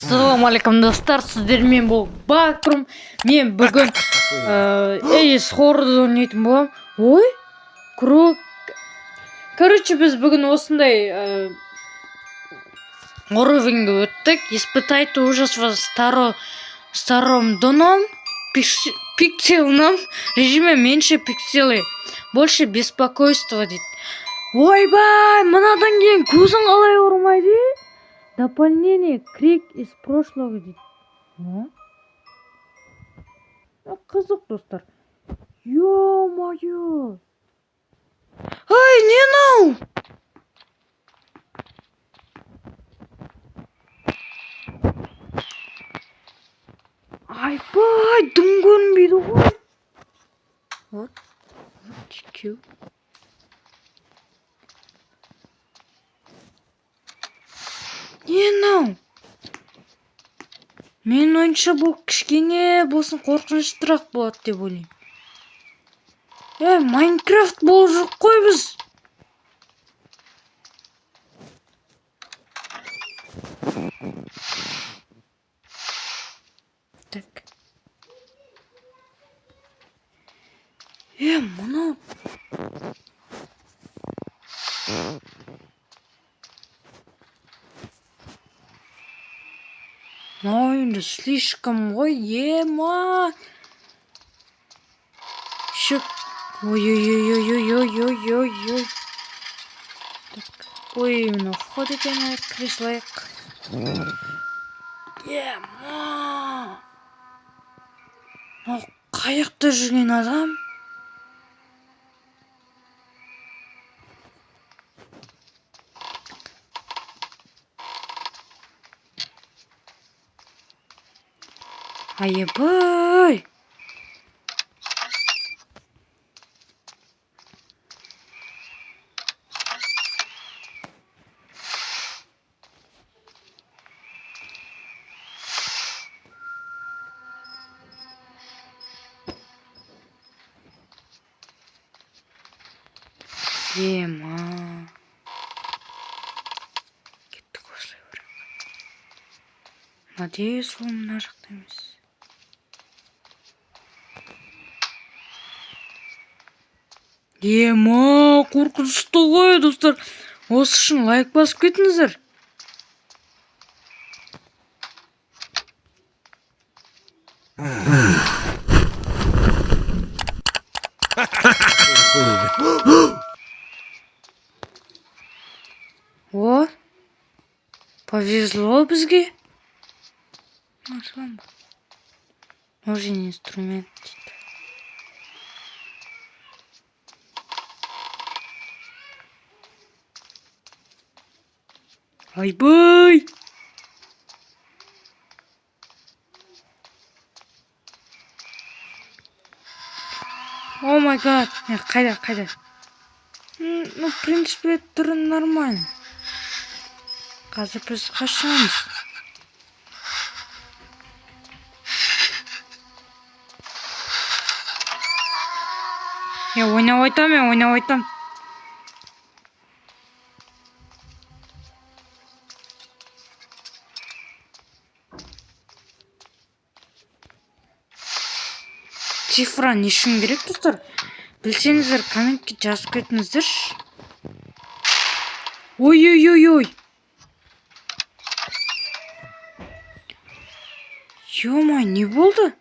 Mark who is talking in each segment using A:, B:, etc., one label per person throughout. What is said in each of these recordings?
A: Ассалаумағалейкум достар, сіздермен бұл Бакрум. Мен бүгін Эйс Хоррорды ойнайтын боламын. Ой, круг. Короче, біз бүгін осындай уровеньге өттік. Испытайте ужас в старом доном, пиксельном режиме меньше пикселей, больше беспокойства дейді. Ойбай, мынадан кейін көзің қалай ұрмайды? Дополнение крик из прошлого дейді. Қызық достар. Ё-моё. Ай, не мынау? Айбай, дым көрінбейді ғой. Вот. Чекеу. Не мынау? Мен ойынша бұл кішкене болсын қорқыныштырақ болады деп ойлаймын. Майнкрафт болып жоқ қой біз. Так. Мынау. Ой, да слишком, ой, ема. Щек. Ой-ой-ой-ой-ой-ой-ой-ой. Так, ой, мына входит на креслоек. Ема. Қаяқта жүрген адам? Айбай. Ема. Кеттік осылай бірақ. Надеюсь, ол мына жақта емес. Ема, қорқынышты ғой достар. Осы үшін лайк басып кетіңіздер. О, повезло бізге. Нужен инструмент дейді. Айбай! О май гад! Қайда? Ну, в принципе, түрі нормально. Қазір біз қашамыз. Ойнап айтам. Цифра не үшін керек достар? Білсеңіздер, комментке жазып кетіңіздерші. Ой. Ё-май, не болды?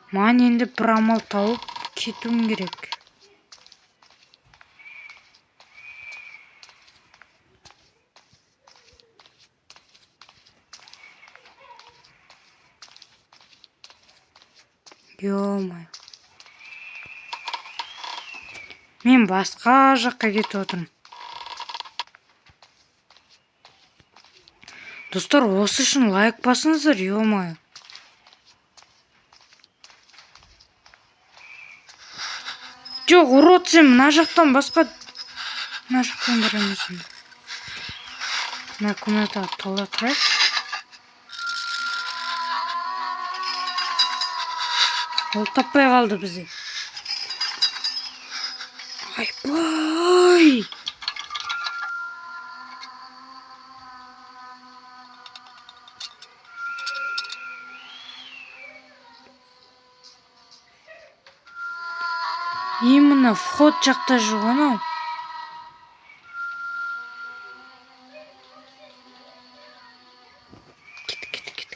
A: Маған енді бір амал тауып кетуім керек. Ё-май. Мен басқа жаққа кетіп отырмын. Достар, осы үшін лайк басыңыздар, ё-май. Жоқ, урод сен, мына жақтан басқа... Мына жақтан барамыз. Мына комната тола тұрайық. Ол таппай қалды бізді. Айбай! Именно вход жақта жүр анау. Кеттік.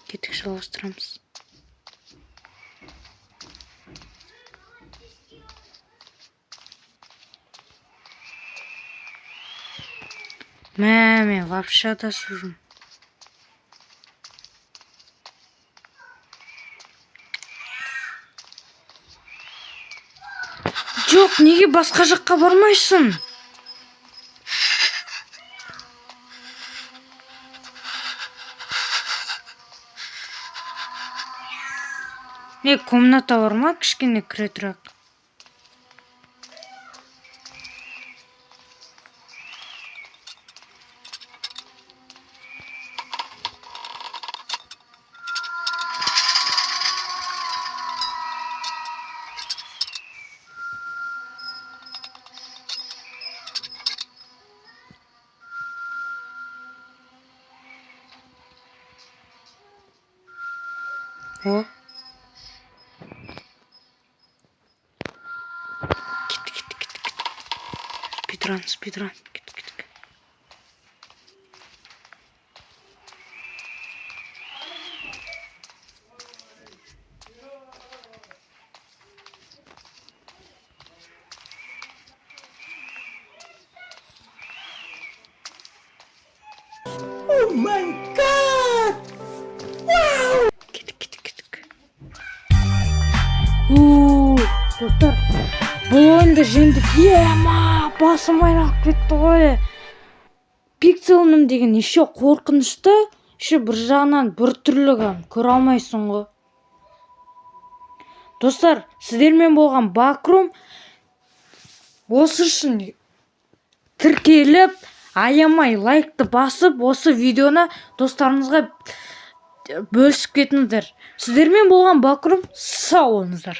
A: Кеттік, жалғастырамыз. Мен вообще адасып жүрмін. Жоқ, неге басқа жаққа бармайсың? Комната бар ма? Кішкене кіре тұрайық. О. Кеттік. Спидран. Кеттік.
B: Oh my god! Wow!
A: Кеттік. Достар, бұл ойынды жеңдік. Басым айналып кетті ғой. Пикселным деген еще қорқынышты, еще бір жағынан бір түрлігін көре алмайсың ғой. Достар, сіздермен болған бакрум осы үшін тіркеліп, аямай лайкты басып, осы видеоны достарыңызға бөлісіп кетіңіздер. Сіздермен болған бакрум, сау болыңыздар.